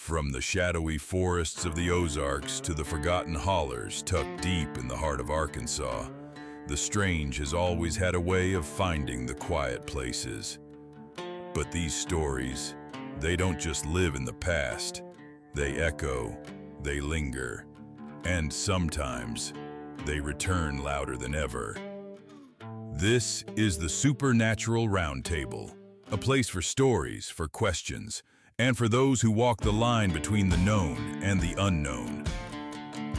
From the shadowy forests of the Ozarks to the forgotten hollers tucked deep in the heart of Arkansas, the strange has always had a way of finding the quiet places. But these stories, they don't just live in the past. They echo, they linger, and sometimes they return louder than ever. This is the Supernatural Roundtable, a place for stories, for questions, and for those who walk the line between the known and the unknown.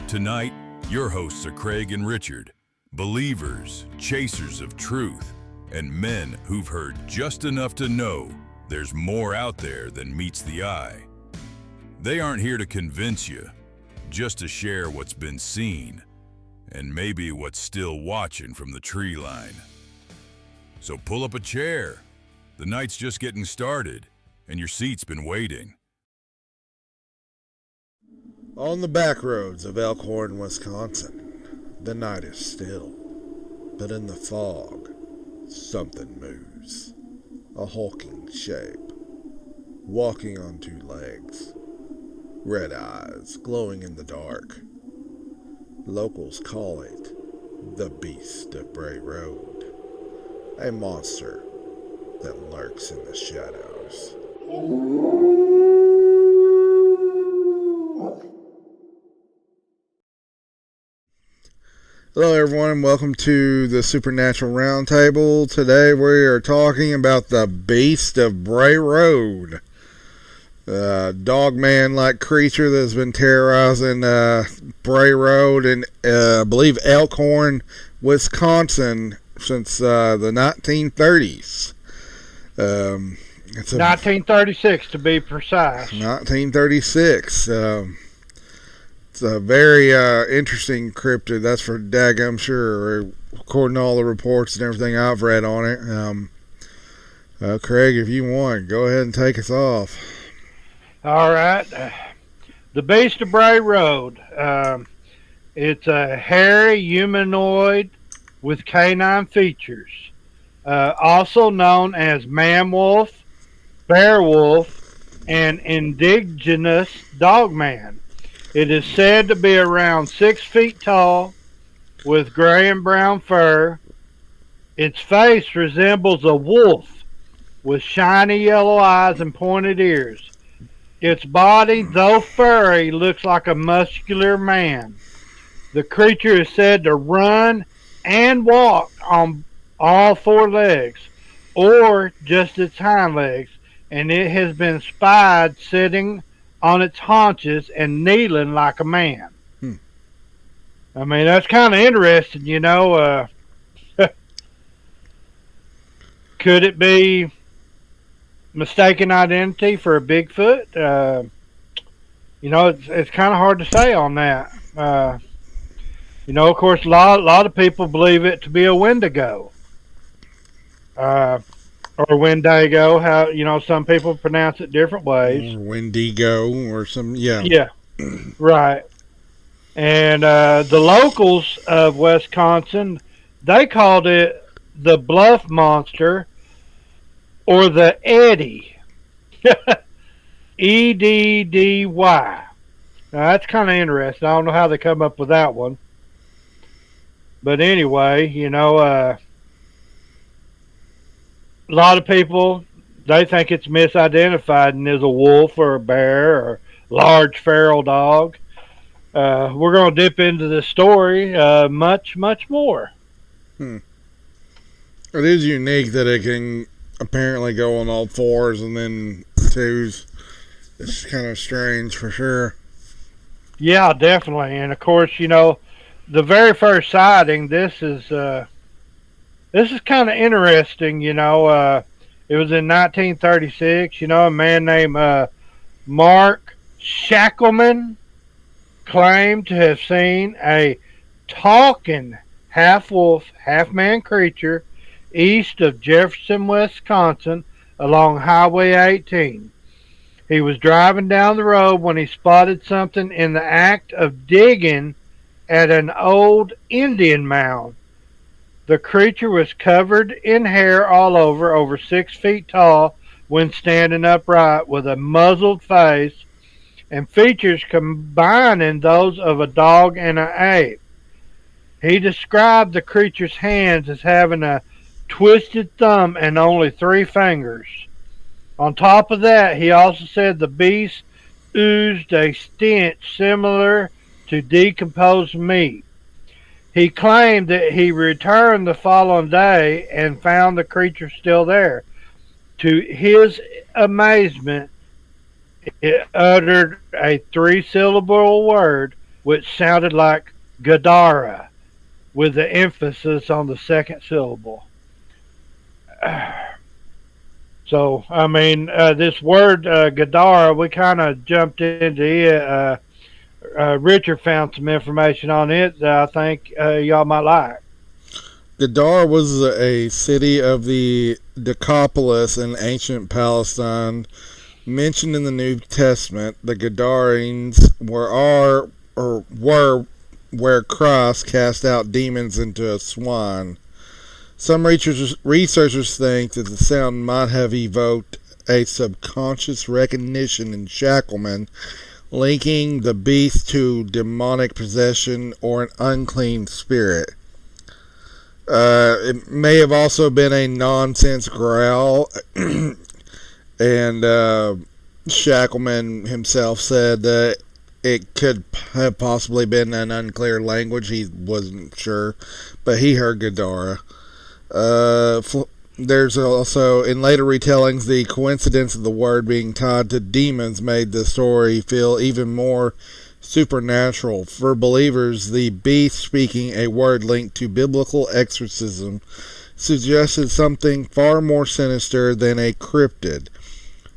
Tonight, your hosts are Craig and Richard, believers, chasers of truth, and men who've heard just enough to know there's more out there than meets the eye. They aren't here to convince you, just to share what's been seen, and maybe what's still watching from the tree line. So pull up a chair. The night's just getting started, and your seat's been waiting. On the backroads of Elkhorn, Wisconsin, the night is still, but in the fog, something moves. A hulking shape, walking on two legs, red eyes glowing in the dark. Locals call it the Beast of Bray Road, a monster that lurks in the shadows. Hello everyone, and welcome to the Supernatural Roundtable. Today we are talking about the Beast of Bray Road. Dogman-like creature that has been terrorizing Bray Road in, I believe, Elkhorn, Wisconsin since the 1930s. It's 1936 to be precise. 1936. It's a very interesting cryptid, that's for daggum sure, according to all the reports and everything I've read on it. Craig, if you want, go ahead and take us off. All right. The Beast of Bray Road. It's a hairy humanoid with canine features, also known as man wolf, bear wolf, and indigenous dogman. It is said to be around 6 feet tall, with gray and brown fur. Its face resembles a wolf, with shiny yellow eyes and pointed ears. Its body, though furry, looks like a muscular man. The creature is said to run and walk on all 4 legs, or just its hind legs, and it has been spied sitting on its haunches and kneeling like a man. I mean, that's kind of interesting, you know. Could it be mistaken identity for a Bigfoot? You know, it's kind of hard to say on that. You know, of course, a lot of people believe it to be a Wendigo. Or Wendigo, how, you know, some people pronounce it different ways. Or Wendigo or some, yeah. Yeah, right. And the locals of Wisconsin, they called it the Bluff Monster or the Eddy. Eddy. Now, that's kind of interesting. I don't know how they come up with that one. But anyway, you know, a lot of people, they think it's misidentified and is a wolf or a bear or large feral dog. We're going to dip into the story much more. It is unique that it can apparently go on all 4s and then 2s. It's kind of strange for sure. Yeah, definitely. And of course, you know, the very first sighting, this is kind of interesting, you know. It was in 1936, you know, a man named Mark Shackleman claimed to have seen a talking half-wolf, half-man creature east of Jefferson, Wisconsin, along Highway 18. He was driving down the road when he spotted something in the act of digging at an old Indian mound. The creature was covered in hair all over 6 feet tall when standing upright, with a muzzled face and features combining those of a dog and an ape. He described the creature's hands as having a twisted thumb and only three fingers. On top of that, he also said the beast oozed a stench similar to decomposed meat. He claimed that he returned the following day and found the creature still there. To his amazement, it uttered a three-syllable word which sounded like Gadara, with the emphasis on the second syllable. So, I mean, this word Gadara, we kind of jumped into it. Richard found some information on it that I think y'all might like. Gadara was a city of the Decapolis in ancient Palestine. Mentioned in the New Testament, the Gadarenes were where Christ cast out demons into a swine. Some researchers think that the sound might have evoked a subconscious recognition in Shackleman, linking the beast to demonic possession or an unclean spirit. It may have also been a nonsense growl, and Shackleman himself said that it could have possibly been an unclear language. He wasn't sure, but he heard Gadara. There's also, in later retellings, the coincidence of the word being tied to demons made the story feel even more supernatural. For believers, the beast speaking a word linked to biblical exorcism suggested something far more sinister than a cryptid.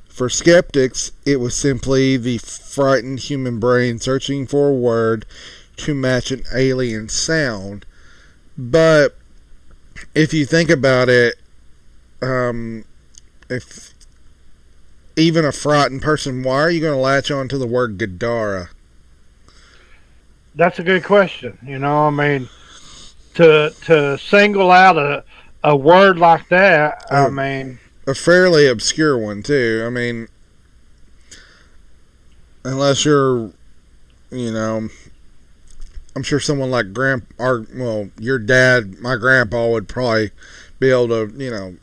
For skeptics, it was simply the frightened human brain searching for a word to match an alien sound. But if you think about it, if even a frightened person, why are you going to latch on to the word Gadara? That's a good question. You know, I mean, to single out a word like that, I mean, a fairly obscure one too. I mean, unless you're, you know, I'm sure someone like your dad, my grandpa would probably be able to, you know,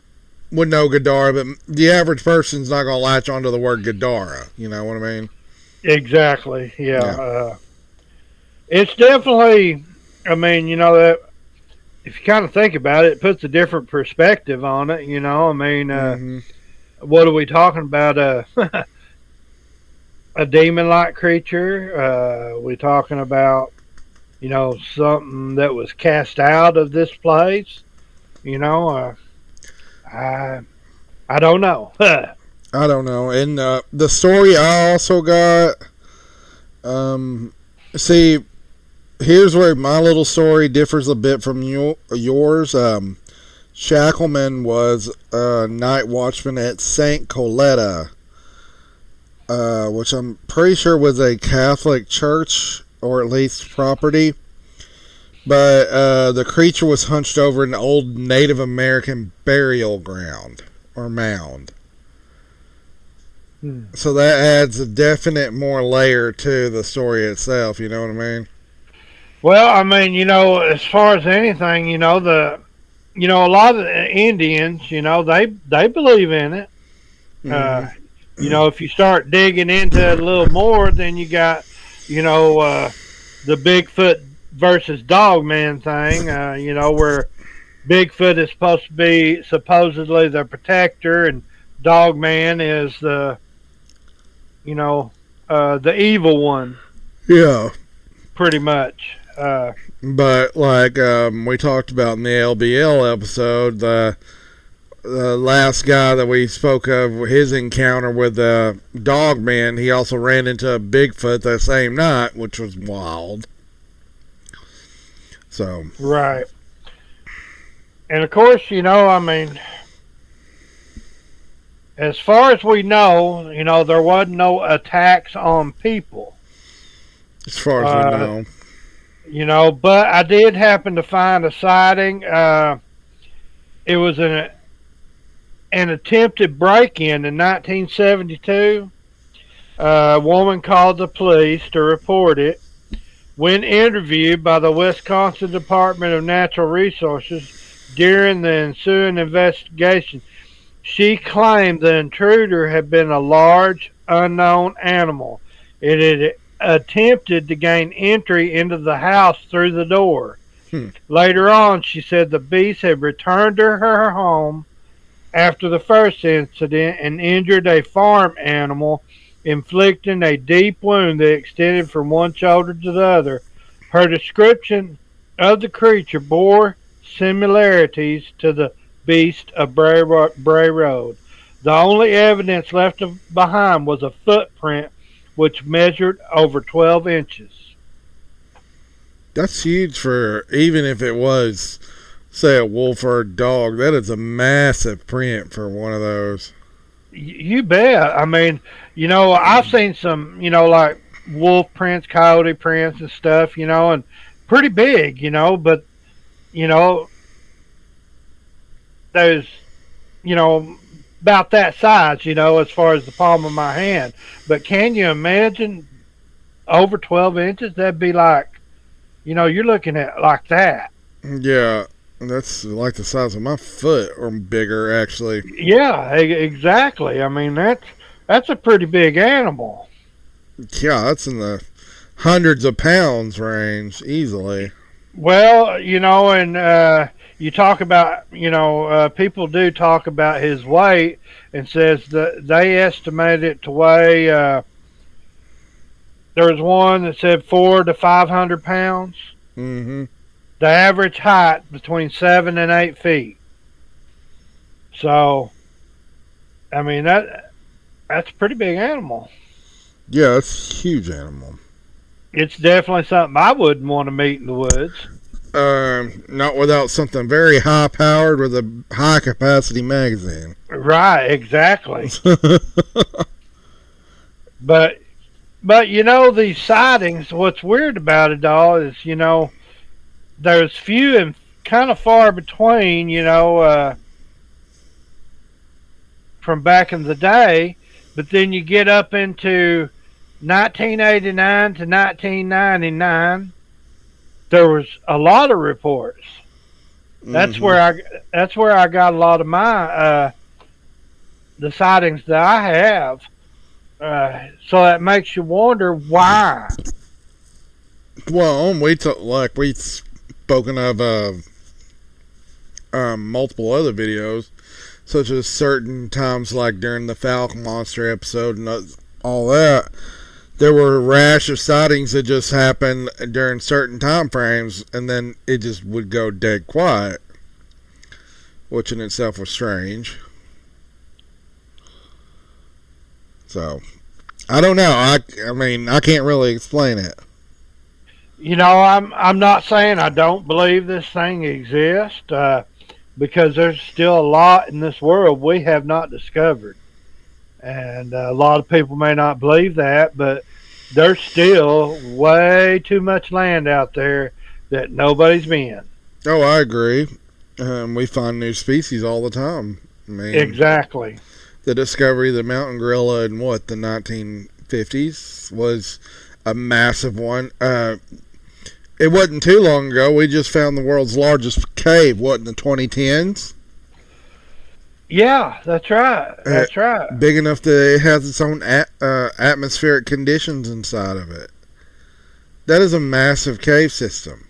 would know Gadara, but the average person's not going to latch onto the word Gadara. You know what I mean? Exactly. Yeah. It's definitely, I mean, you know, that if you kind of think about it, it puts a different perspective on it. You know, I mean, what are we talking about? A demon-like creature? We talking about, you know, something that was cast out of this place? You know, I don't know. I don't know. And the story I also got, see, here's where my little story differs a bit from yours. Shackleman was a night watchman at St. Coletta, which I'm pretty sure was a Catholic church, or at least property. But the creature was hunched over an old Native American burial ground, or mound. So that adds a definite more layer to the story itself, you know what I mean? Well, I mean, you know, as far as anything, you know, a lot of the Indians, you know, they believe in it. You know, if you start digging into it a little more, then you got, you know, the Bigfoot versus Dogman thing, you know, where Bigfoot is supposed to be supposedly the protector and Dogman is the, you know, the evil one. Yeah. Pretty much. But like we talked about in the LBL episode, the last guy that we spoke of, his encounter with the Dogman, he also ran into a Bigfoot that same night, which was wild. So right. And of course, you know, I mean, as far as we know, you know, there wasn't no attacks on people. As far as we know. You know, but I did happen to find a sighting. It was an attempted break-in 1972. A woman called the police to report it. When interviewed by the Wisconsin Department of Natural Resources during the ensuing investigation, she claimed the intruder had been a large, unknown animal. It had attempted to gain entry into the house through the door. Hmm. Later on, she said the beast had returned to her home after the first incident and injured a farm animal, inflicting a deep wound that extended from one shoulder to the other. Her description of the creature bore similarities to the Beast of Bray Road. The only evidence left behind was a footprint which measured over 12 inches. That's huge for, even if it was, say, a wolf or a dog. That is a massive print for one of those. You bet. I mean, I've seen some, like wolf prints, coyote prints, and stuff, and pretty big, but, there's, about that size, as far as the palm of my hand. But can you imagine over 12 inches? That'd be like, you're looking at like that. Yeah, that's like the size of my foot or bigger, actually. Yeah, exactly. I mean, that's a pretty big animal. Yeah, that's in the hundreds of pounds range, easily. Well, and you talk about, people do talk about his weight and says that they estimate it to weigh, there was one that said 400 to 500 pounds. Mm-hmm. The average height between 7 and 8 feet. So, I mean, that's a pretty big animal. Yeah, it's a huge animal. It's definitely something I wouldn't want to meet in the woods. Not without something very high powered with a high capacity magazine. Right, exactly. But these sightings, what's weird about it all is, there's few and kind of far between, from back in the day, but then you get up into 1989 to 1999, there was a lot of reports. That's Mm-hmm. where I got a lot of my the sightings that I have. So that makes you wonder why. Well, we've spoken of multiple other videos, such as certain times like during the Falcon Monster episode and all that. There were a rash of sightings that just happened during certain time frames, and then it just would go dead quiet, which in itself was strange. So, I don't know. I mean, I can't really explain it. I'm not saying I don't believe this thing exists, because there's still a lot in this world we have not discovered. And a lot of people may not believe that, but there's still way too much land out there that nobody's been. Oh, I agree. We find new species all the time. I mean, Exactly. the discovery of the mountain gorilla in the 1950s was a massive one. It wasn't too long ago. We just found the world's largest cave, in the 2010s? Yeah, that's right. That's right. Big enough that it has its own atmospheric conditions inside of it. That is a massive cave system.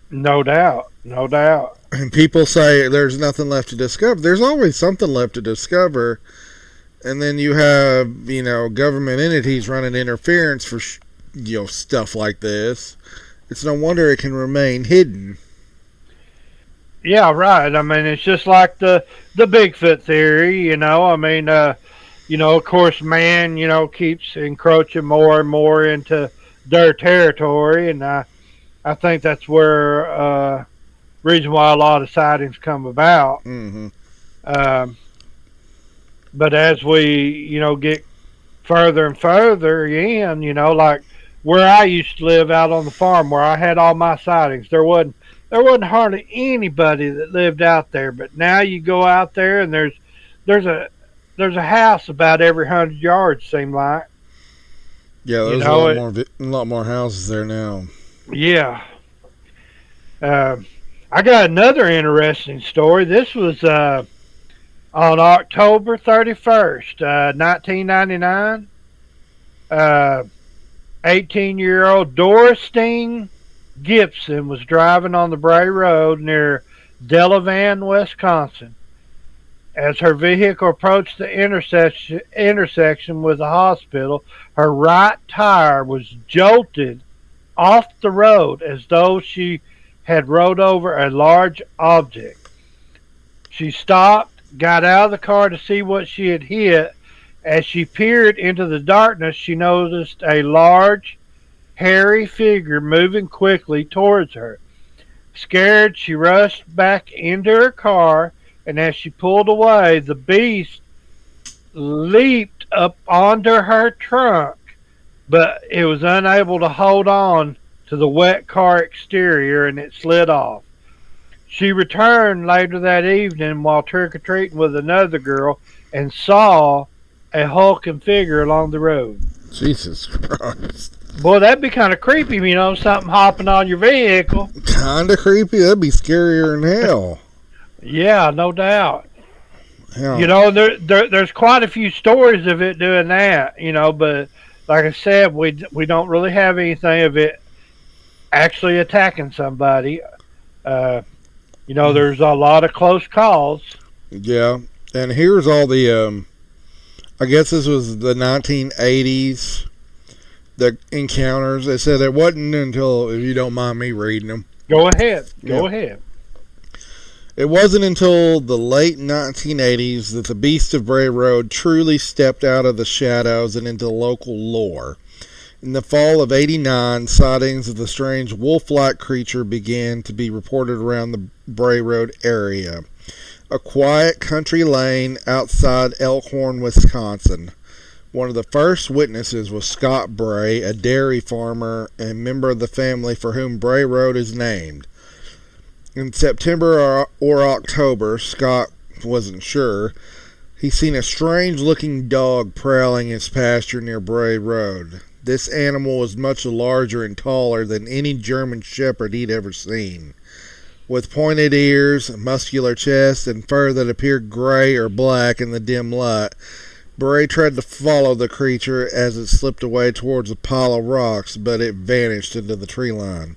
No doubt. No doubt. And people say there's nothing left to discover. There's always something left to discover. And then you have, government entities running interference for, stuff like this. It's no wonder it can remain hidden. Yeah, right. I mean, it's just like the Bigfoot theory, I mean, of course, man, keeps encroaching more and more into their territory, and I think that's where reason why a lot of sightings come about. Mm-hmm. But as we, get further and further in, like where I used to live out on the farm, where I had all my sightings, there wasn't hardly anybody that lived out there. But now you go out there and there's a house about every 100 yards, seem like. Yeah, You there's know it. a lot more houses there now. Yeah. I got another interesting story. This was on October 31st, 1999. 18-year-old Dorothy Gibson was driving on the Bray Road near Delavan, Wisconsin. As her vehicle approached the intersection with the hospital, her right tire was jolted off the road as though she had rode over a large object. She stopped, got out of the car to see what she had hit. As she peered into the darkness, she noticed a large, hairy figure moving quickly towards her. Scared, she rushed back into her car, and as she pulled away, the beast leaped up onto her trunk, but it was unable to hold on to the wet car exterior and it slid off. She returned later that evening while trick or treating with another girl and saw a hulking figure along the road. Jesus Christ. Boy, that'd be kind of creepy, something hopping on your vehicle. Kind of creepy. That'd be scarier than hell. Yeah, no doubt. Hell. There's quite a few stories of it doing that, but like I said, we don't really have anything of it actually attacking somebody. There's a lot of close calls. Yeah, and here's all the, I guess this was the 1980s, the encounters. They said it wasn't until, if you don't mind me reading them. Go ahead. Go ahead. It wasn't until the late 1980s that the Beast of Bray Road truly stepped out of the shadows and into local lore. In the fall of '89, sightings of the strange wolf-like creature began to be reported around the Bray Road area, a quiet country lane outside Elkhorn, Wisconsin. One of the first witnesses was Scott Bray, a dairy farmer and member of the family for whom Bray Road is named. In September or October, Scott wasn't sure, he seen a strange-looking dog prowling his pasture near Bray Road. This animal was much larger and taller than any German shepherd he'd ever seen. With pointed ears, a muscular chest, and fur that appeared gray or black in the dim light, Bray tried to follow the creature as it slipped away towards a pile of rocks, but it vanished into the tree line.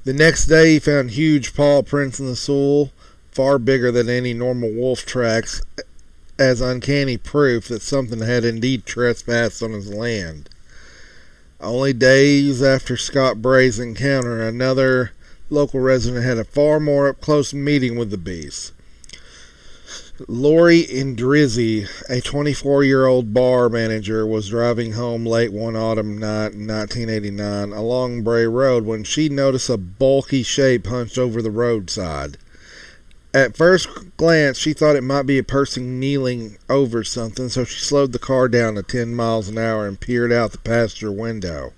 The next day he found huge paw prints in the soil, far bigger than any normal wolf tracks, as uncanny proof that something had indeed trespassed on his land. Only days after Scott Bray's encounter, another local resident had a far more up-close meeting with the beast. Lori Indrizzi, a 24-year-old bar manager, was driving home late one autumn night in 1989 along Bray Road when she noticed a bulky shape hunched over the roadside. At first glance, she thought it might be a person kneeling over something, so she slowed the car down to 10 miles an hour and peered out the passenger window.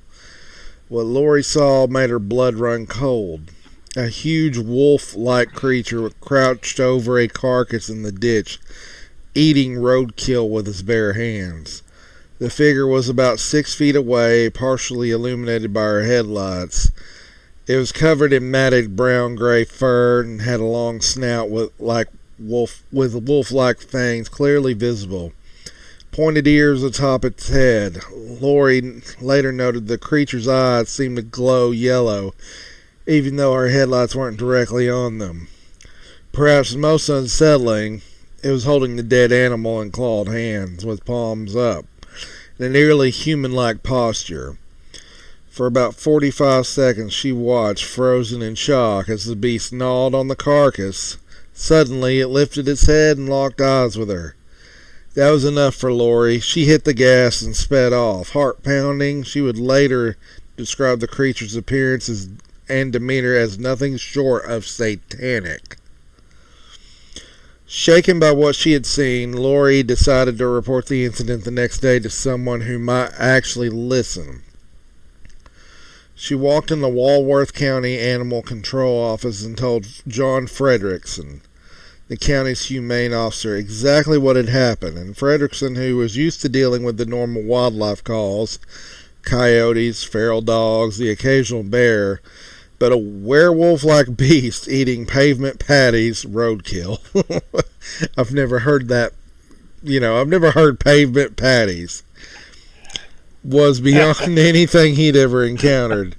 What Lori saw made her blood run cold. A huge wolf-like creature crouched over a carcass in the ditch, eating roadkill with his bare hands. The figure was about 6 feet away, partially illuminated by her headlights. It was covered in matted brown-gray fur and had a long snout with wolf-like fangs clearly visible. Pointed ears atop its head. Lori later noted the creature's eyes seemed to glow yellow, even though her headlights weren't directly on them. Perhaps most unsettling, it was holding the dead animal in clawed hands, with palms up, in a nearly human-like posture. For about 45 seconds she watched, frozen in shock, as the beast gnawed on the carcass. Suddenly it lifted its head and locked eyes with her. That was enough for Lori. She hit the gas and sped off. Heart pounding, she would later describe the creature's appearance and demeanor as nothing short of satanic. Shaken by what she had seen, Lori decided to report the incident the next day to someone who might actually listen. She walked in the Walworth County Animal Control Office and told John Fredrickson, the county's humane officer, exactly what had happened, and Fredrickson, who was used to dealing with the normal wildlife calls, coyotes, feral dogs, the occasional bear, but a werewolf-like beast eating pavement patties, roadkill. I've never heard that. I've never heard pavement patties. Was beyond anything he'd ever encountered.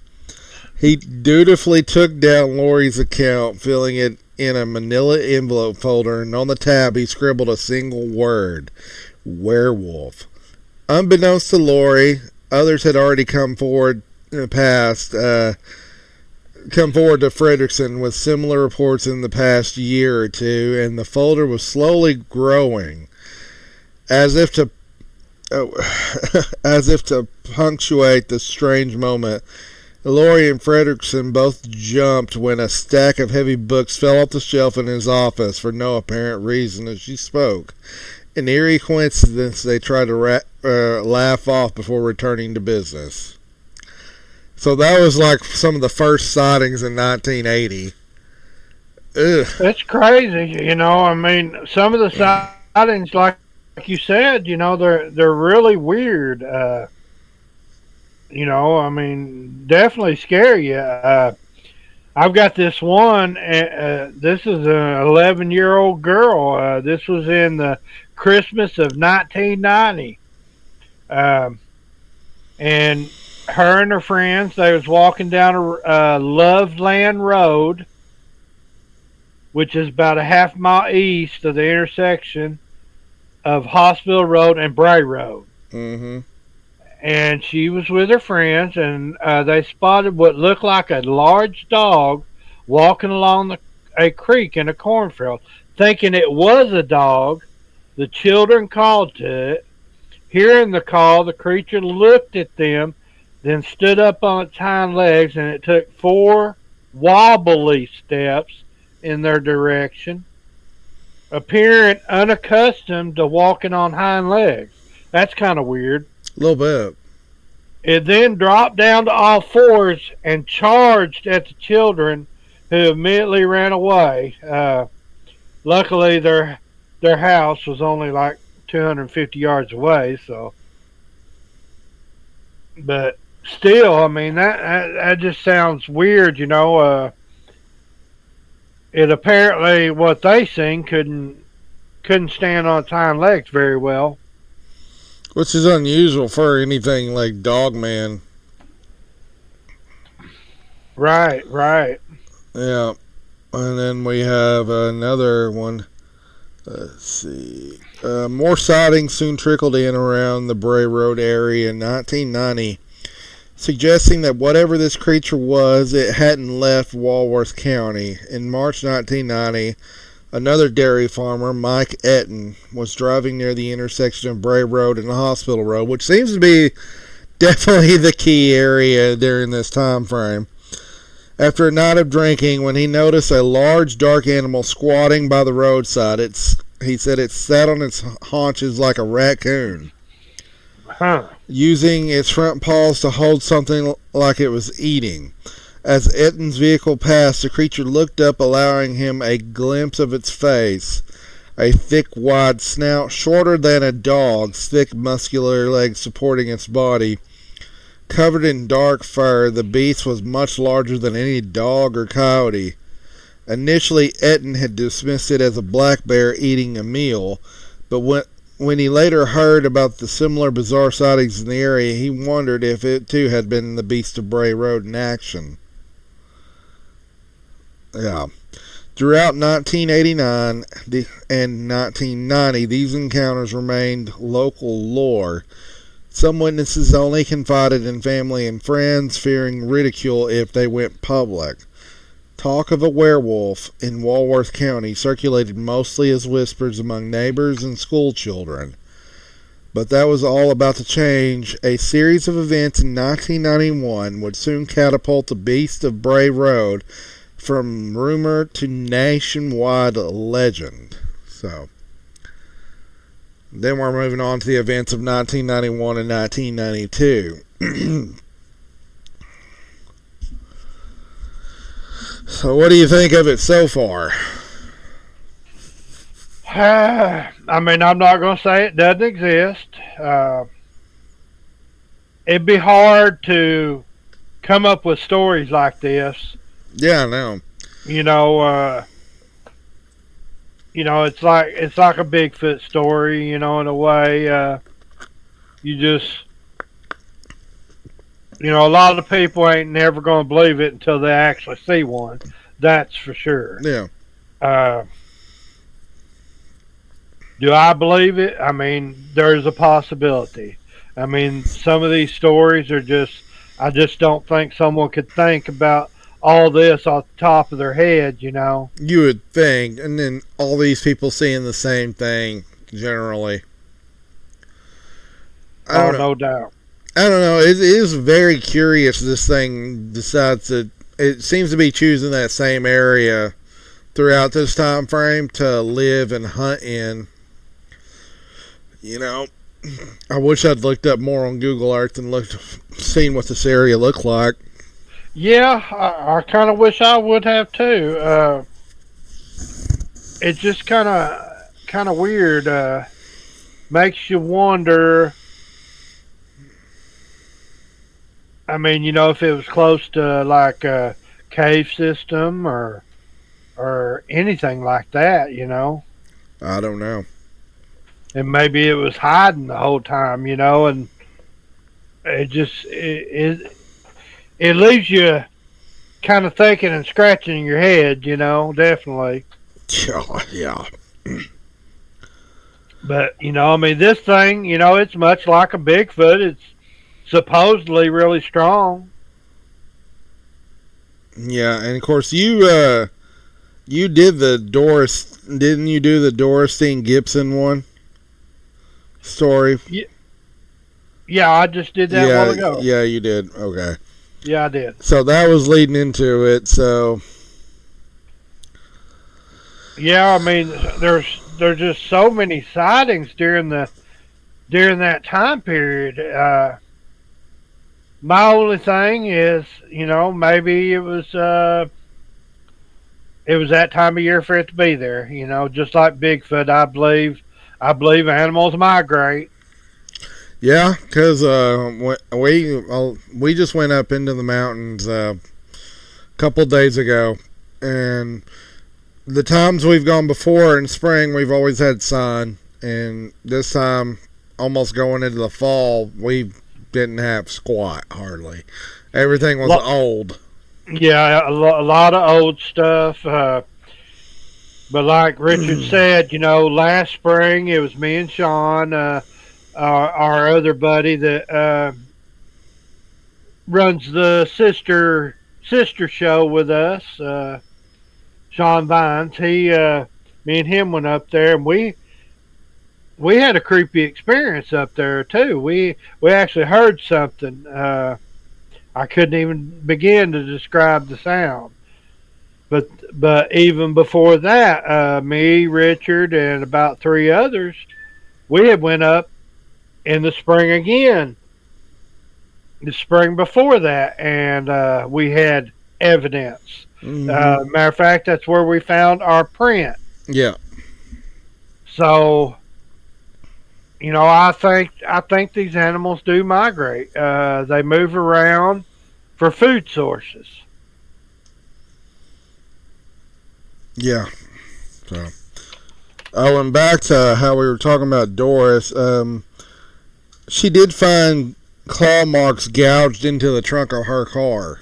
He dutifully took down Lori's account, filling it in a manila envelope folder, and on the tab he scribbled a single word: werewolf. Unbeknownst to Lori, others had already come forward in the past, come forward to Fredrickson with similar reports in the past year or two, and the folder was slowly growing, as if to punctuate the strange moment. Lori and Fredrickson both jumped when a stack of heavy books fell off the shelf in his office for no apparent reason as she spoke. An eerie coincidence they tried to laugh off before returning to business. So that was like some of the first sightings in 1980. Ugh. That's crazy, I mean, some of the sightings, like you said, they're really weird. I mean, definitely scare you. I've got this one. This is an 11-year-old girl. This was in the Christmas of 1990. And her and her friends, they was walking down a Loveland Road, which is about a half mile east of the intersection of Hospital Road and Bray Road. Mm-hmm. And she was with her friends, and they spotted what looked like a large dog walking along a creek in a cornfield. Thinking it was a dog, the children called to it. Hearing the call, the creature looked at them, then stood up on its hind legs, and it took 4 wobbly steps in their direction, appearing unaccustomed to walking on hind legs. That's kind of weird. A little bit. It then dropped down to all fours and charged at the children, who immediately ran away. Luckily, their house was only like 250 yards away. So, but still, I mean that just sounds weird. It apparently what they seen couldn't stand on its hind legs very well. Which is unusual for anything like Dogman. Right. Yeah. And then we have another one. Let's see. More sightings soon trickled in around the Bray Road area in 1990, suggesting that whatever this creature was, it hadn't left Walworth County. In March 1990, another dairy farmer, Mike Etten, was driving near the intersection of Bray Road and the Hospital Road, which seems to be definitely the key area during this time frame. After a night of drinking, when he noticed a large dark animal squatting by the roadside, he said it sat on its haunches like a raccoon, using its front paws to hold something like it was eating. As Etton's vehicle passed, the creature looked up, allowing him a glimpse of its face. A thick, wide snout, shorter than a dog's, thick, muscular legs supporting its body. Covered in dark fur, the beast was much larger than any dog or coyote. Initially, Etten had dismissed it as a black bear eating a meal, but when he later heard about the similar bizarre sightings in the area, he wondered if it too had been the Beast of Bray Road in action. Yeah. Throughout 1989 and 1990, these encounters remained local lore. Some witnesses only confided in family and friends, fearing ridicule if they went public. Talk of a werewolf in Walworth County circulated mostly as whispers among neighbors and school children. But that was all about to change. A series of events in 1991 would soon catapult the Beast of Bray Road from rumor to nationwide legend. So, then we're moving on to the events of 1991 and 1992. So what do you think of it so far? I mean, I'm not going to say it doesn't exist. it'd be hard to come up with stories like this. Yeah, I know. You know, it's like a Bigfoot story. You know, in a way, you just, a lot of people ain't never going to believe it until they actually see one. That's for sure. Yeah. Do I believe it? I mean, there's a possibility. I mean, some of these stories are I just don't think someone could think about all this off the top of their head, You would think, and then all these people seeing the same thing, generally. No doubt. I don't know. It is very curious this thing decides that it seems to be choosing that same area throughout this time frame to live and hunt in. I wish I'd looked up more on Google Earth and seen what this area looked like. Yeah, I kind of wish I would have too. It's just kind of weird. Makes you wonder. I mean, if it was close to like a cave system or anything like that, I don't know. And maybe it was hiding the whole time, and it just it leaves you kind of thinking and scratching your head, definitely. Yeah. But I mean, this thing, it's much like a Bigfoot. It's supposedly really strong. Yeah, and of course you did the Doris, didn't you do the Dorothy Gibson one story? Yeah, I just did that a while ago. Yeah, you did. Okay. Yeah, I did. So that was leading into it. So. Yeah, I mean, there's just so many sightings during that time period. My only thing is, maybe it was that time of year for it to be there. Just like Bigfoot, I believe animals migrate. Yeah, because we just went up into the mountains a couple days ago, and the times we've gone before in spring, we've always had sun, and this time, almost going into the fall, we didn't have squat hardly. Everything was old. Yeah, a lot of old stuff. But like Richard said, last spring it was me and Sean, our other buddy that runs the sister show with us, Sean Vines. Me and him went up there, and we had a creepy experience up there too. We actually heard something. I couldn't even begin to describe the sound. But even before that, me, Richard, and about 3 others, we had went up in the spring again. The spring before that, and we had evidence. Mm-hmm. Matter of fact, that's where we found our print. Yeah. So, I think these animals do migrate. They move around for food sources. Yeah. So. Oh, and back to how we were talking about Doris. She did find claw marks gouged into the trunk of her car.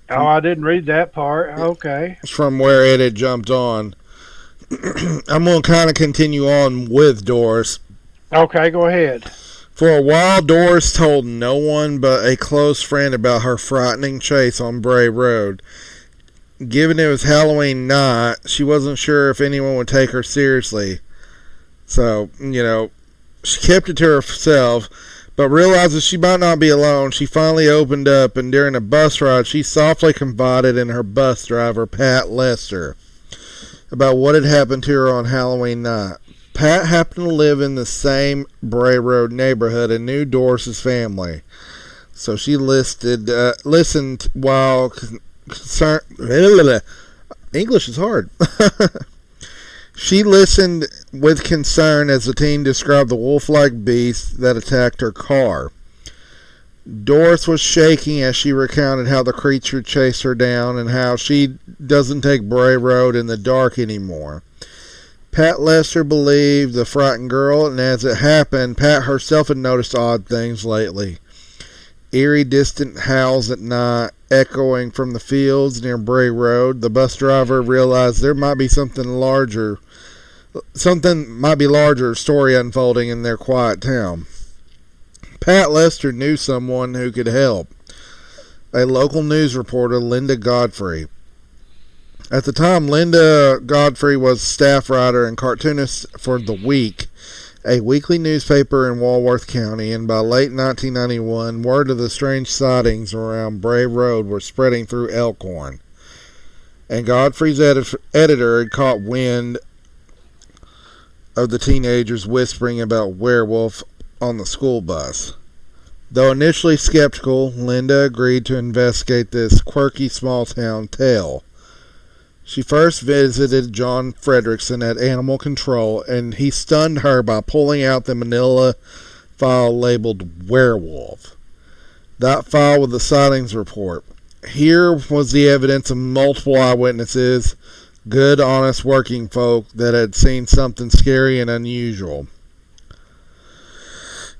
Oh, I didn't read that part. Okay. From where it had jumped on. I'm going to kind of continue on with Doris. Okay, go ahead. For a while, Doris told no one but a close friend about her frightening chase on Bray Road. Given it was Halloween night, she wasn't sure if anyone would take her seriously. So, she kept it to herself, but realized she might not be alone. She finally opened up, and during a bus ride, she softly confided in her bus driver, Pat Lester, about what had happened to her on Halloween night. Pat happened to live in the same Bray Road neighborhood and knew Doris's family. So she listened while concerned. English is hard. She listened with concern as the teen described the wolf-like beast that attacked her car. Doris was shaking as she recounted how the creature chased her down and how she doesn't take Bray Road in the dark anymore. Pat Lester believed the frightened girl, and as it happened, Pat herself had noticed odd things lately. Eerie, distant howls at night echoing from the fields near Bray Road. The bus driver realized there might be something larger story unfolding in their quiet town. Pat Lester knew someone who could help. A local news reporter, Linda Godfrey. At the time, Linda Godfrey was staff writer and cartoonist for The Week, a weekly newspaper in Walworth County, and by late 1991, word of the strange sightings around Bray Road were spreading through Elkhorn. And Godfrey's editor had caught wind of the teenagers whispering about werewolf on the school bus. Though initially skeptical, Linda agreed to investigate this quirky small-town tale. She first visited John Fredrickson at Animal Control, and he stunned her by pulling out the manila file labeled werewolf. That file with the sightings report. Here was the evidence of multiple eyewitnesses, good, honest working folk that had seen something scary and unusual.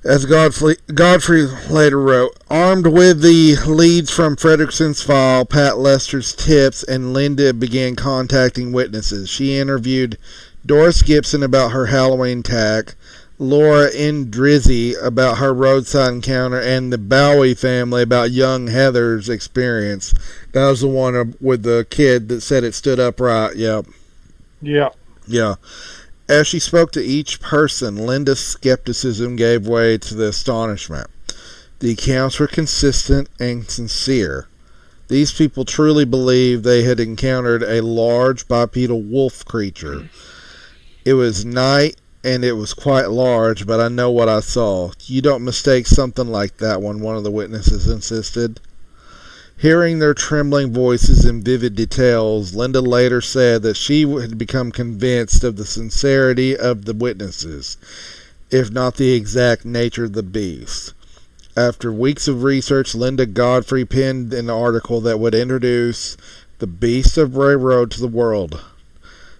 As Godfrey later wrote, armed with the leads from Fredrickson's file, Pat Lester's tips, and Linda began contacting witnesses. She interviewed Doris Gibson about her Halloween attack, Laura Ndrizzi about her roadside encounter, and the Bowie family about young Heather's experience. That was the one with the kid that said it stood upright. Yep. Yeah. As she spoke to each person, Linda's skepticism gave way to the astonishment. The accounts were consistent and sincere. These people truly believed they had encountered a large bipedal wolf creature. It was night, and it was quite large, but I know what I saw. You don't mistake something like that one of the witnesses insisted. Hearing their trembling voices and vivid details, Linda later said that she had become convinced of the sincerity of the witnesses, if not the exact nature of the beast. After weeks of research, Linda Godfrey penned an article that would introduce the Beast of Bray Road to the world.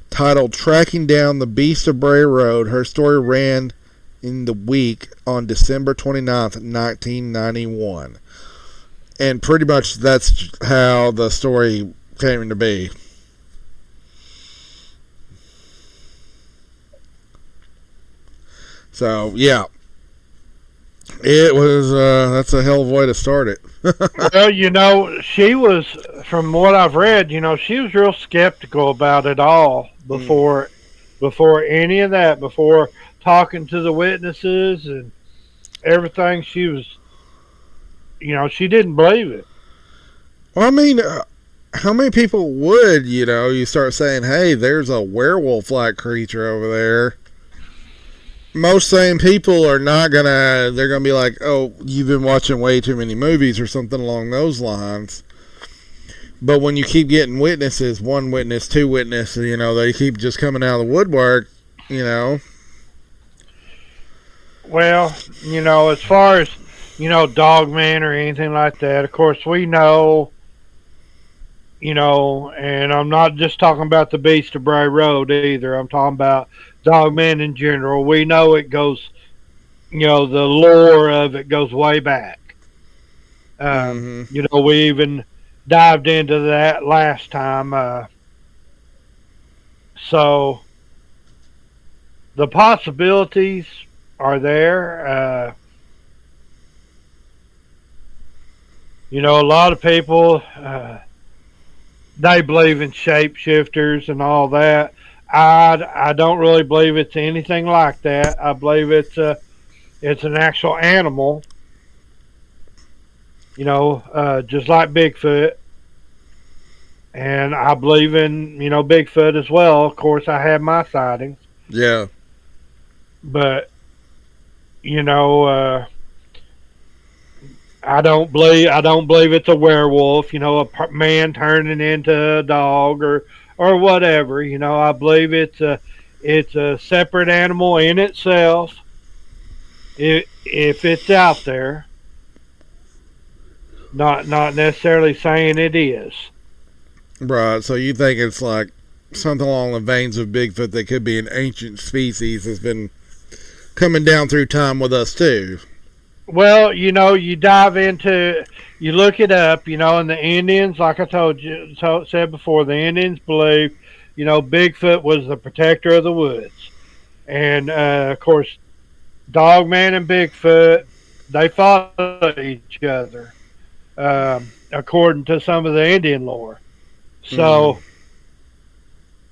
Titled Tracking Down the Beast of Bray Road, her story ran in The Week on December 29th, 1991. And pretty much that's how the story came to be. So, yeah. It was, that's a hell of a way to start it. Well, she was, from what I've read, she was real skeptical about it all before any of that, before talking to the witnesses and everything. She was, she didn't believe it. Well, I mean, how many people would, you start saying, hey, there's a werewolf-like creature over there. Most sane people are not they're gonna be like, oh, you've been watching way too many movies or something along those lines. But when you keep getting witnesses, one witness, two witnesses, they keep just coming out of the woodwork, Well, as far as, Dogman or anything like that, of course we know, and I'm not just talking about the Beast of Bray Road either. I'm talking about Dogman in general. We know it goes, the lore of it goes way back. We even dived into that last time. So the possibilities are there. A lot of people, they believe in shapeshifters and all that. I don't really believe it's anything like that. I believe it's an actual animal, just like Bigfoot. And I believe in, Bigfoot as well. Of course, I have my sightings. Yeah. But, I don't believe it's a werewolf, a man turning into a dog or whatever. I believe it's it's a separate animal in itself. If it's out there, not necessarily saying it is. Right, so you think it's like something along the veins of Bigfoot that could be an ancient species that's been coming down through time with us too. Well, you dive into, you look it up, and the Indians, like I said before, the Indians believe, Bigfoot was the protector of the woods. And, of course, Dogman and Bigfoot, they fought each other, according to some of the Indian lore. So,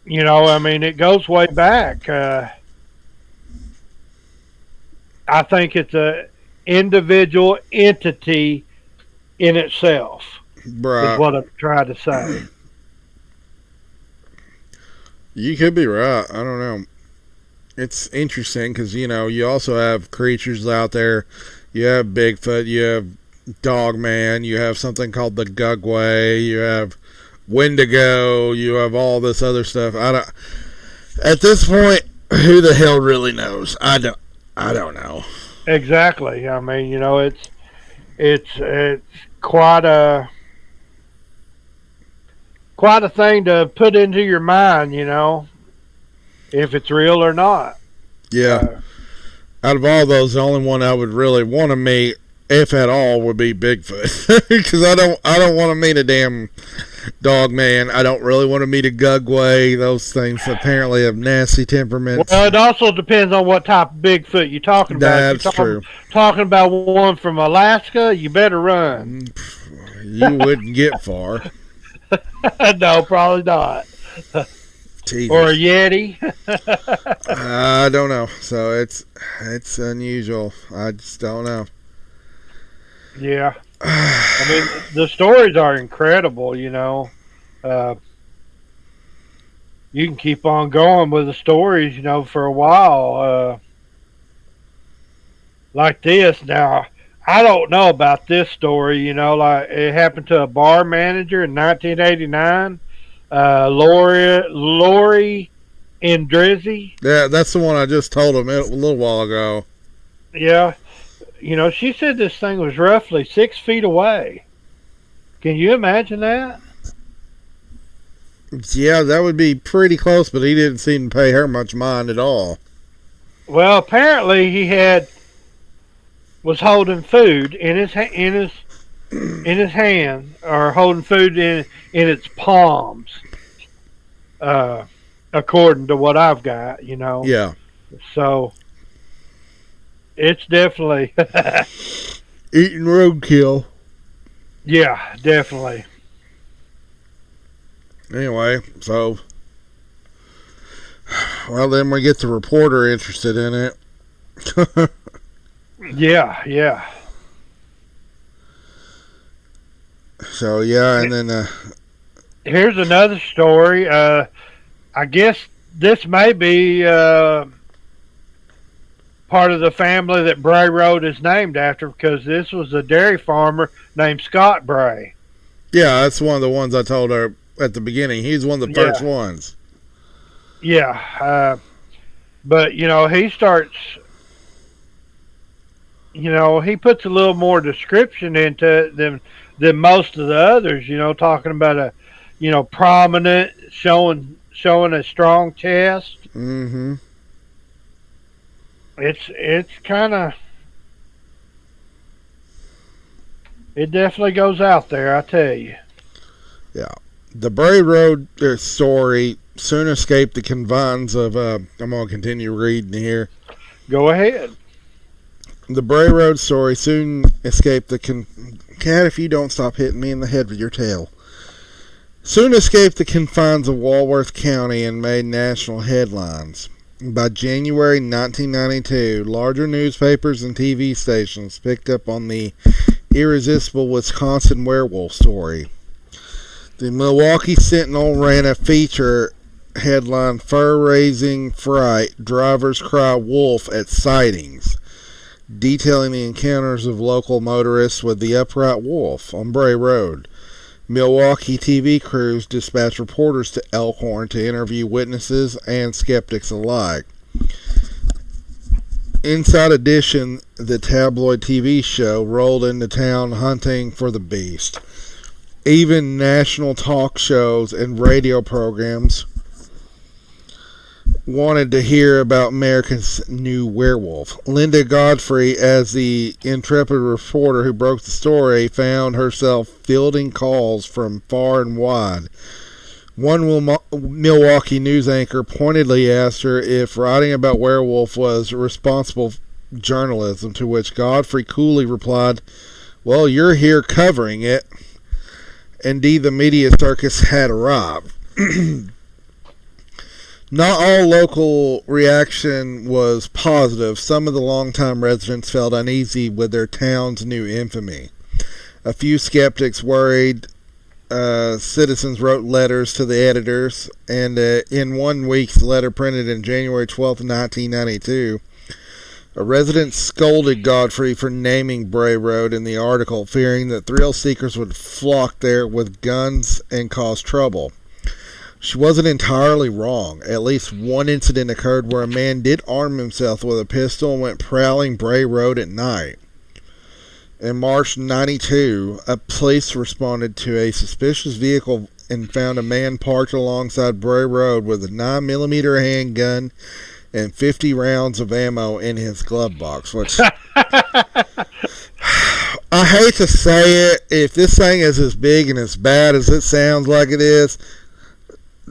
it goes way back. I think it's a individual entity in itself, Right. is what I'm trying to say. You could be right. I don't know. It's interesting because, you also have creatures out there. You have Bigfoot, you have Dogman, you have something called the Gugway, you have Wendigo, you have all this other stuff. At this point, who the hell really knows? I don't know. Exactly. It's quite a thing to put into your mind, if it's real or not. Yeah. Out of all those, the only one I would really want to meet, if at all, would be Bigfoot. Because I don't want to meet a damn Dogman. I don't really want to meet a Gugway. Those things apparently have nasty temperaments. Well, it also depends on what type of Bigfoot you're talking about. That's true. Talking about one from Alaska, you better run. You wouldn't get far. No, probably not. Jesus. Or a Yeti. I don't know. So it's unusual. I just don't know. Yeah. The stories are incredible, You can keep on going with the stories, for a while. Like this. Now, I don't know about this story, like it happened to a bar manager in 1989. Lori Endrizzi. Yeah, that's the one I just told him a little while ago. Yeah. She said this thing was roughly 6 feet away. Can you imagine that? Yeah, that would be pretty close, but he didn't seem to pay her much mind at all. Well, apparently he was holding food in his hand, or holding food in its palms. According to what I've got, Yeah. So it's definitely Eating roadkill. Yeah, definitely. Anyway, so then we get the reporter interested in it. Yeah. So yeah, and then here's another story. I guess this may be part of the family that Bray Road is named after, because this was a dairy farmer named Scott Bray. Yeah, that's one of the ones I told her at the beginning. He's one of the first ones. Yeah, but he starts. He puts a little more description into it than most of the others. Talking about a prominent, showing a strong chest. Mm-hmm. It's kind of, it definitely goes out there, I tell you. Yeah. The Bray Road story soon escaped the confines of, I'm going to continue reading here. Go ahead. The Bray Road story soon escaped the Cat, if you don't stop hitting me in the head with your tail. Soon escaped the confines of Walworth County and made national headlines. By January 1992, larger newspapers and TV stations picked up on the irresistible Wisconsin werewolf story. The Milwaukee Sentinel ran a feature headline, "Fur-Raising Fright, Drivers Cry Wolf at Sightings," detailing the encounters of local motorists with the upright wolf on Bray Road. Milwaukee TV crews dispatched reporters to Elkhorn to interview witnesses and skeptics alike. Inside Edition, the tabloid TV show, rolled into town hunting for the beast. Even national talk shows and radio programs wanted to hear about America's new werewolf. Linda Godfrey, as the intrepid reporter who broke the story, found herself fielding calls from far and wide. One Milwaukee news anchor pointedly asked her if writing about werewolf was responsible journalism, to which Godfrey coolly replied, "Well, you're here covering it." Indeed, the media circus had arrived. Not all local reaction was positive. Some of the longtime residents felt uneasy with their town's new infamy. A few skeptics worried. Citizens wrote letters to the editors, and in 1 week's letter printed in January 12, 1992, a resident scolded Godfrey for naming Bray Road in the article, fearing that thrill seekers would flock there with guns and cause trouble. She wasn't entirely wrong. At least one incident occurred where a man did arm himself with a pistol and went prowling Bray Road at night. In March 92, police responded to a suspicious vehicle and found a man parked alongside Bray Road with a 9mm handgun and 50 rounds of ammo in his glove box, which I hate to say it, if this thing is as big and as bad as it sounds like it is,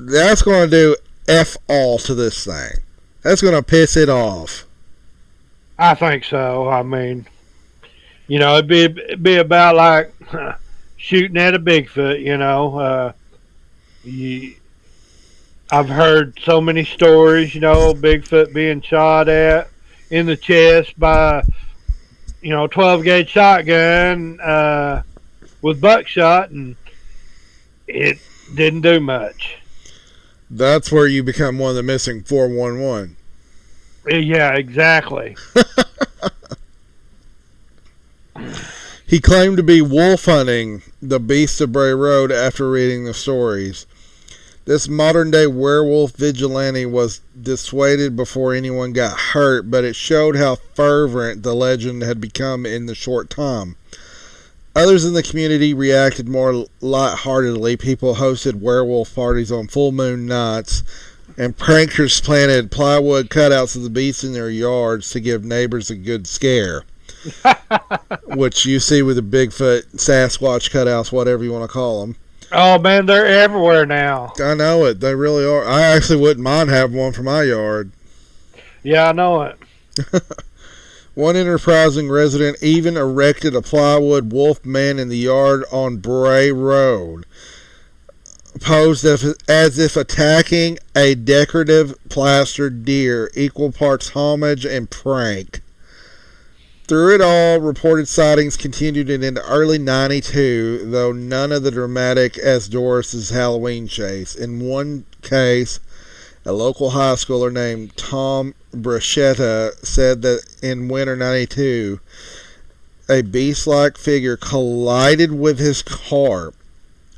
that's going to do F all to this thing. That's going to piss it off. I think so. I mean, it'd be about like shooting at a Bigfoot, I've heard so many stories, Bigfoot being shot at in the chest by, 12-gauge shotgun with buckshot, and it didn't do much. That's where you become one of the missing 411. Yeah, exactly. He claimed to be wolf hunting the Beast of Bray Road after reading the stories. This modern-day werewolf vigilante was dissuaded before anyone got hurt, but it showed how fervent the legend had become in the short time. Others in the community reacted more lightheartedly. People hosted werewolf parties on full moon nights, and pranksters planted plywood cutouts of the beast in their yards to give neighbors a good scare. Which you see with the Bigfoot, Sasquatch cutouts, whatever you want to call them. Oh, man, they're everywhere now. I know it. They really are. I actually wouldn't mind having one for my yard. Yeah, I know it. One enterprising resident even erected a plywood wolf man in the yard on Bray Road, posed as if attacking a decorative plastered deer, equal parts homage and prank. Through it all, reported sightings continued into early 92, though none of the dramatic as Doris's Halloween chase. In one case, a local high schooler named Tom Bruschetta said that in winter 92, a beast-like figure collided with his car.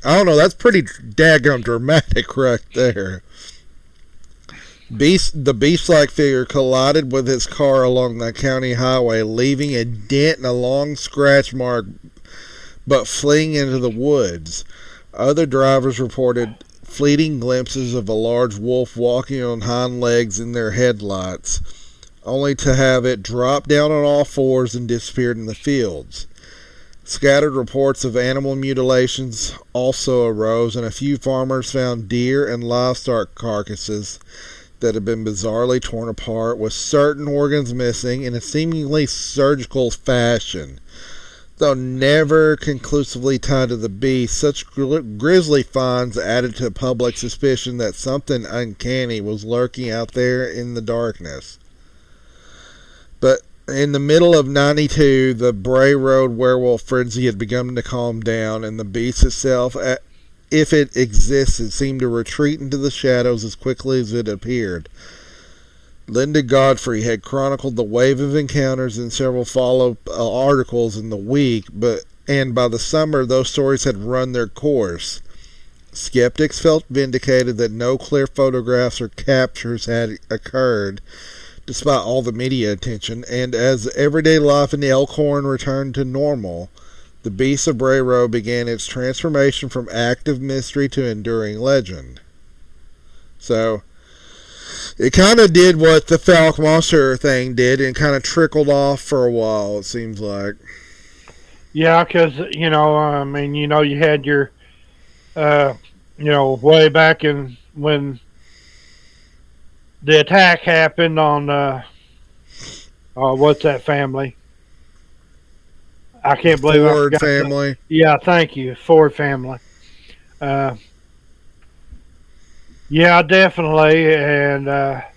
I don't know, that's pretty daggum dramatic right there. The beast-like figure collided with his car along the county highway, leaving a dent and a long scratch mark, but fleeing into the woods. Other drivers reported fleeting glimpses of a large wolf walking on hind legs in their headlights, only to have it drop down on all fours and disappear in the fields. Scattered reports of animal mutilations also arose, and a few farmers found deer and livestock carcasses that had been bizarrely torn apart, with certain organs missing in a seemingly surgical fashion. Though never conclusively tied to the beast, such grisly finds added to public suspicion that something uncanny was lurking out there in the darkness. But in the middle of 92, the Bray Road werewolf frenzy had begun to calm down, and the beast itself, if it existed, seemed to retreat into the shadows as quickly as it appeared. Linda Godfrey had chronicled the wave of encounters in several follow-up articles in the week, but and by the summer, those stories had run their course. Skeptics felt vindicated that no clear photographs or captures had occurred, despite all the media attention, and as everyday life in the Elkhorn returned to normal, the Beast of Bray Road began its transformation from active mystery to enduring legend. So, it kind of did what the Falk Monster thing did and kind of trickled off for a while, it seems like. Yeah, because, I mean, you had your, way back in when the attack happened on, what's that family? I can't believe Ford family. Yeah, thank you, Ford family. Yeah, definitely, and I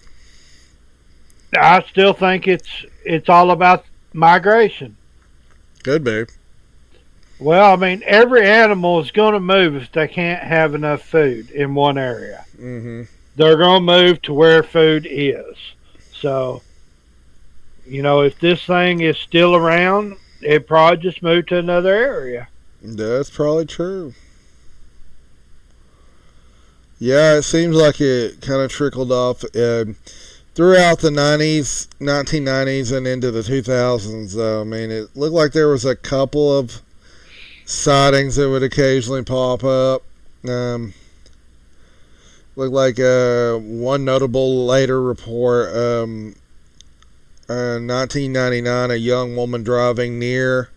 still think it's all about migration. Could be. Well, I mean, every animal is going to move if they can't have enough food in one area. Mm-hmm. They're going to move to where food is. So, if this thing is still around, it probably just moved to another area. That's probably true. Yeah, it seems like it kind of trickled off throughout the 1990s and into the 2000s. I mean, it looked like there was a couple of sightings that would occasionally pop up. Looked like one notable later report, 1999, a young woman driving near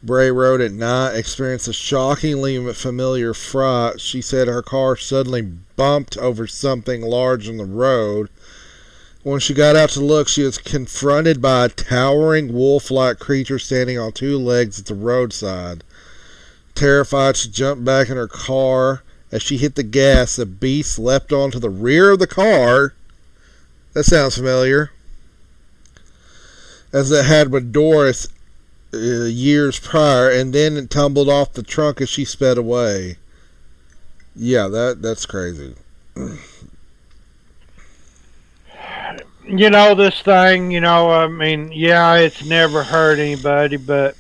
Bray Road at night experienced a shockingly familiar fright. She said her car suddenly bumped over something large on the road. When she got out to look, she was confronted by a towering wolf-like creature standing on two legs at the roadside. Terrified, she jumped back in her car. As she hit the gas, the beast leapt onto the rear of the car. That sounds familiar. As it had with Doris years prior, and then it tumbled off the trunk as she sped away. Yeah, that's crazy. This thing, I mean, yeah, it's never hurt anybody, but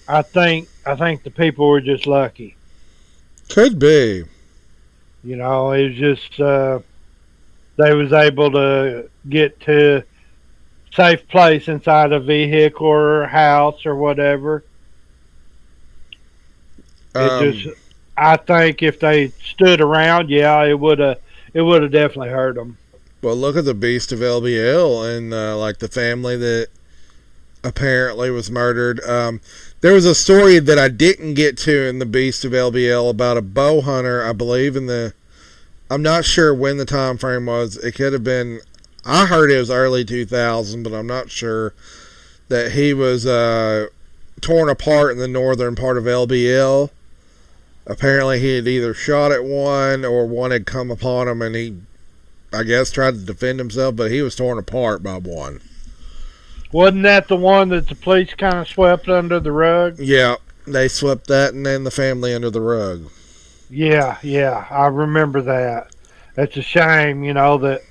I think the people were just lucky. Could be. It was just they was able to get to safe place inside a vehicle or house or whatever. I think if they stood around, yeah, it would have definitely hurt them. Well, look at the Beast of LBL and like the family that apparently was murdered. There was a story that I didn't get to in the Beast of LBL about a bow hunter, I believe I'm not sure when the time frame was. It could have been, I heard it was early 2000, but I'm not sure, that he was torn apart in the northern part of LBL. Apparently he had either shot at one or one had come upon him and he, I guess, tried to defend himself, but he was torn apart by one. Wasn't that the one that the police kind of swept under the rug? Yeah, they swept that and then the family under the rug. Yeah, I remember that. It's a shame, that,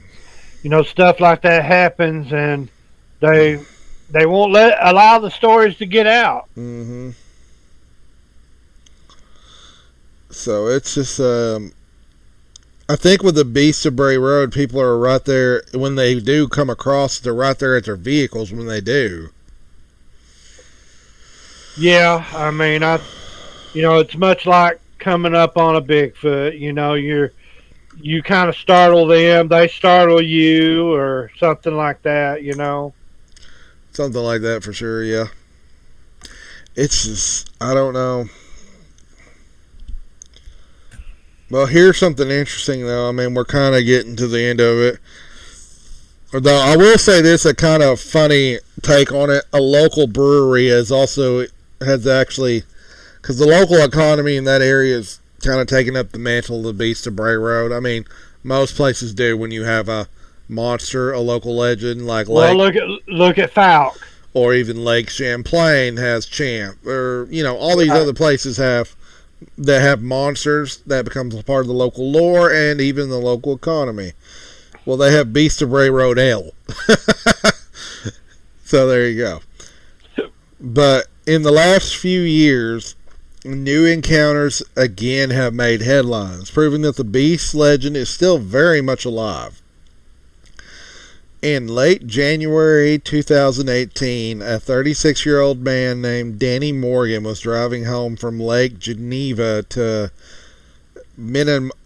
stuff like that happens and they won't allow the stories to get out. Mm-hmm. So it's just, I think with the Beast of Bray Road, people are right there, when they do come across, they're right there at their vehicles when they do. Yeah, I mean, it's much like coming up on a Bigfoot. You kind of startle them, they startle you, or something like that. Something like that for sure. Yeah. It's just, I don't know. Well, here's something interesting though. I mean, we're kind of getting to the end of it. Although I will say this, a kind of funny take on it. A local brewery has actually, because the local economy in that area is kind of taking up the mantle of the Beast of Bray Road. I mean, most places do when you have a monster, a local legend like Lake. Well, look at Falk. Or even Lake Champlain has Champ, or all these other places have monsters that becomes a part of the local lore and even the local economy. Well, they have Beast of Bray Road Ale. So there you go. But In the last few years, new encounters again have made headlines, proving that the beast legend is still very much alive. In late January 2018, a 36-year-old man named Danny Morgan was driving home from Lake Geneva to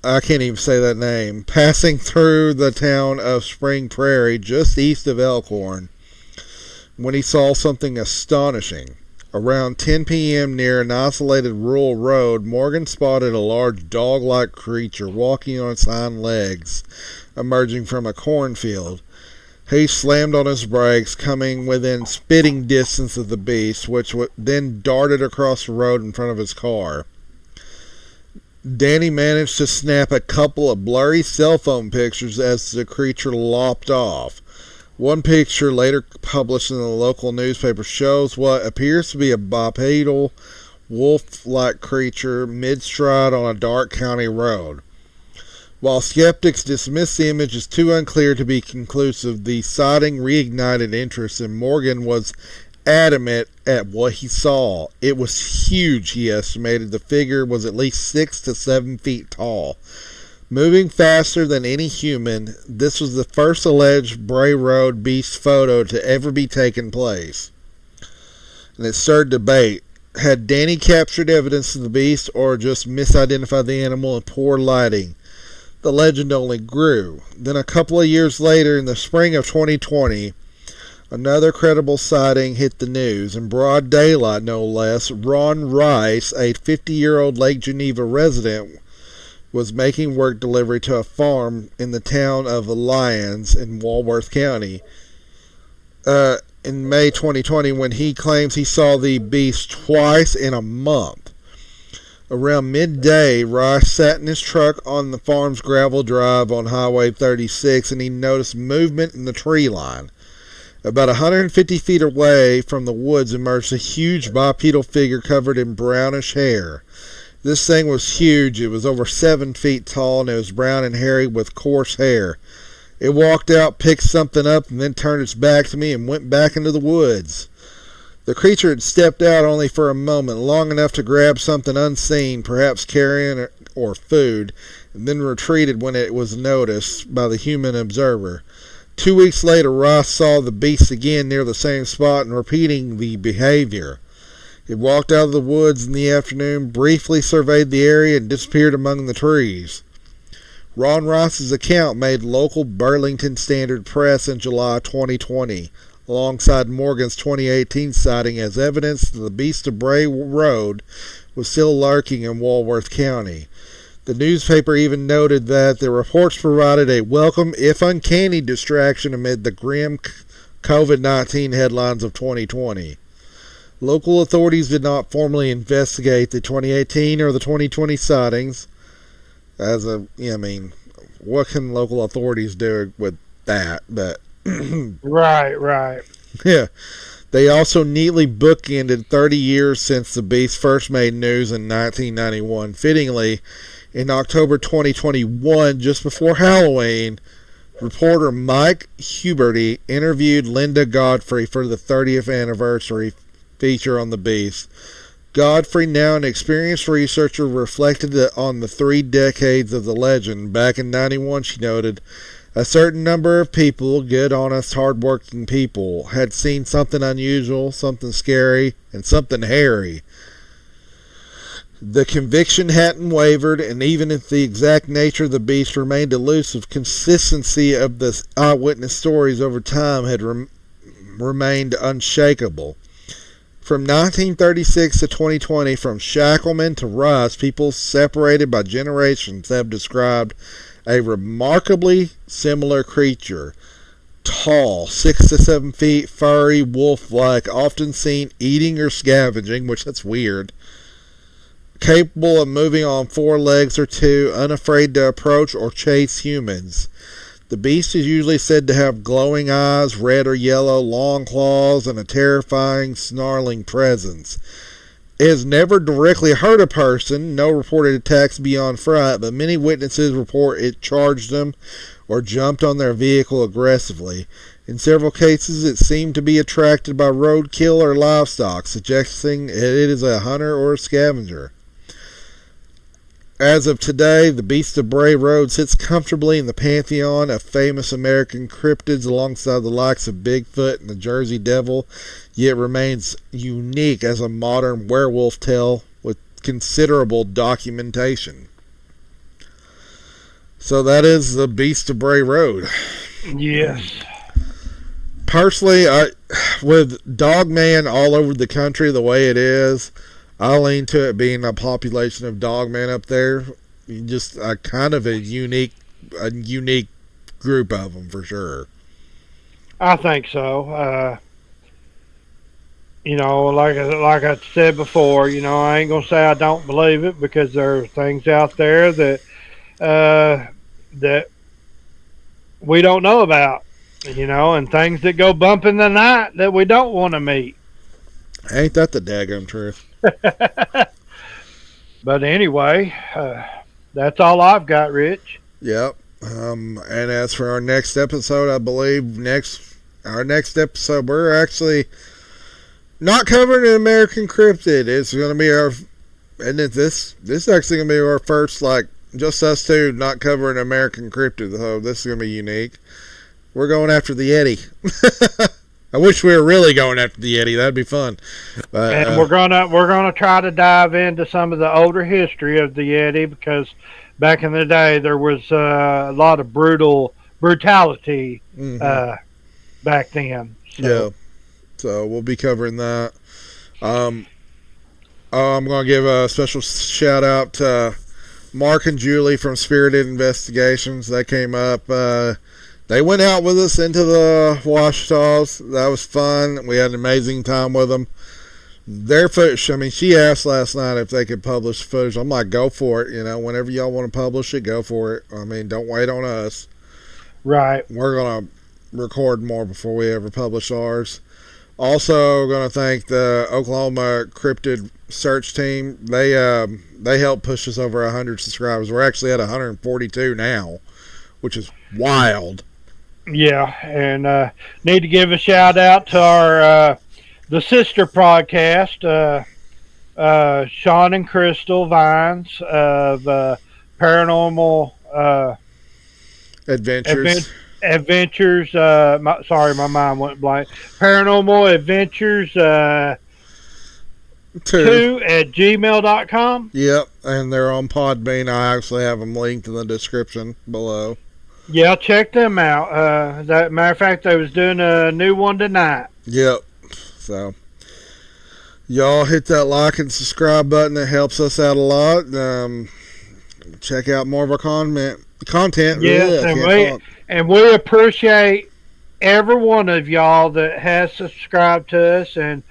I can't even say that name, passing through the town of Spring Prairie just east of Elkhorn, when he saw something astonishing. Around 10 p.m. near an isolated rural road, Morgan spotted a large dog-like creature walking on its hind legs, emerging from a cornfield. He slammed on his brakes, coming within spitting distance of the beast, which then darted across the road in front of his car. Danny managed to snap a couple of blurry cell phone pictures as the creature lopped off. One picture, later published in the local newspaper, shows what appears to be a bipedal, wolf-like creature mid-stride on a dark county road. While skeptics dismiss the image as too unclear to be conclusive, the sighting reignited interest, and Morgan was adamant at what he saw. It was huge, he estimated. The figure was at least 6 to 7 feet tall. Moving faster than any human, this was the first alleged Bray Road beast photo to ever be taken place. And it stirred debate. Had Danny captured evidence of the beast or just misidentified the animal in poor lighting? The legend only grew. Then a couple of years later, in the spring of 2020, another credible sighting hit the news. In broad daylight, no less, Ron Rice, a 50-year-old Lake Geneva resident, was making work delivery to a farm in the town of Lyons in Walworth County in May 2020, when he claims he saw the beast twice in a month. Around midday, Rice sat in his truck on the farm's gravel drive on Highway 36, and he noticed movement in the tree line. About 150 feet away from the woods emerged a huge bipedal figure covered in brownish hair. This thing was huge. It was over 7 feet tall, and it was brown and hairy with coarse hair. It walked out, picked something up, and then turned its back to me and went back into the woods. The creature had stepped out only for a moment, long enough to grab something unseen, perhaps carrion or food, and then retreated when it was noticed by the human observer. 2 weeks later, Ross saw the beast again near the same spot and repeating the behavior. It walked out of the woods in the afternoon, briefly surveyed the area, and disappeared among the trees. Ron Ross's account made local Burlington Standard Press in July 2020, alongside Morgan's 2018 sighting, as evidence that the Beast of Bray Road was still lurking in Walworth County. The newspaper even noted that the reports provided a welcome, if uncanny, distraction amid the grim COVID-19 headlines of 2020. Local authorities did not formally investigate the 2018 or the 2020 sightings. What can local authorities do with that? But Right. yeah. They also neatly bookended 30 years since the beast first made news in 1991. Fittingly, in October 2021, just before Halloween, reporter Mike Huberty interviewed Linda Godfrey for the 30th anniversary feature on the beast. Godfrey, now an experienced researcher, reflected on the 3 decades of the legend. Back in 91, she noted, a certain number of people, good, honest, hard-working people, had seen something unusual, something scary, and something hairy. The conviction hadn't wavered, and even if the exact nature of the beast remained elusive, consistency of the eyewitness stories over time had remained unshakable. From 1936 to 2020, from Shackleman to Rice, people separated by generations have described a remarkably similar creature. Tall, 6 to 7 feet, furry, wolf-like, often seen eating or scavenging, which that's weird. Capable of moving on 4 legs or 2, unafraid to approach or chase humans. The beast is usually said to have glowing eyes, red or yellow, long claws, and a terrifying, snarling presence. It has never directly hurt a person, no reported attacks beyond fright, but many witnesses report it charged them or jumped on their vehicle aggressively. In several cases, it seemed to be attracted by roadkill or livestock, suggesting it is a hunter or a scavenger. As of today, the Beast of Bray Road sits comfortably in the pantheon of famous American cryptids alongside the likes of Bigfoot and the Jersey Devil, yet remains unique as a modern werewolf tale with considerable documentation. So that is the Beast of Bray Road. Yes. Personally, with Dogman all over the country the way it is, I lean to it being a population of dogmen up there. Just a kind of a unique group of them for sure. I think so. Like I said before, I ain't gonna say I don't believe it, because there are things out there that we don't know about, and things that go bump in the night that we don't want to meet. Ain't that the daggum truth? But anyway, that's all I've got, Rich. Yep. And as for our next episode, I believe our next episode, we're actually not covering an American cryptid. It's going to be this is actually going to be our first, just us two not covering an American cryptid. So this is going to be unique. We're going after the Yeti. I wish we were really going after the Yeti. That'd be fun. But, and we're gonna try to dive into some of the older history of the Yeti, because back in the day there was a lot of brutality back then. So. Yeah. So we'll be covering that. I'm gonna give a special shout out to Mark and Julie from Spirited Investigations. They came up. They went out with us into the Washita's. That was fun. We had an amazing time with them. Their footage, she asked last night if they could publish footage. I'm like, go for it. Whenever y'all want to publish it, go for it. Don't wait on us. Right. We're going to record more before we ever publish ours. Also, going to thank the Oklahoma Cryptid Search Team. They helped push us over 100 subscribers. We're actually at 142 now, which is wild. Yeah, and need to give a shout out to our the sister podcast, Sean and Crystal Vines of Paranormal Adventures. My mind went blank. Paranormal Adventures 2 at gmail.com. Yep, and they're on Podbean. I actually have them linked in the description below. Yeah, check them out. As a matter of fact, I was doing a new one tonight. Yep. So, y'all hit that like and subscribe button. It helps us out a lot. Check out more of our content. Yes, and we appreciate every one of y'all that has subscribed to us, and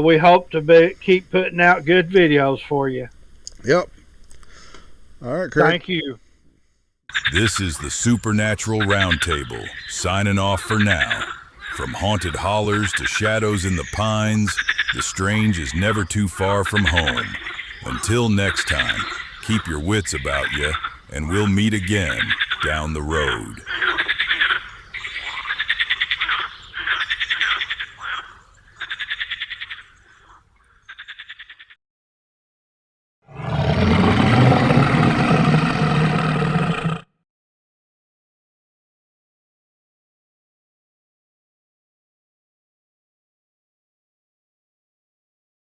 we hope to keep putting out good videos for you. Yep. All right, Kurt. Thank you. This is the Supernatural Roundtable, signing off for now. From haunted hollers to shadows in the pines, the strange is never too far from home. Until next time, keep your wits about you, and we'll meet again down the road.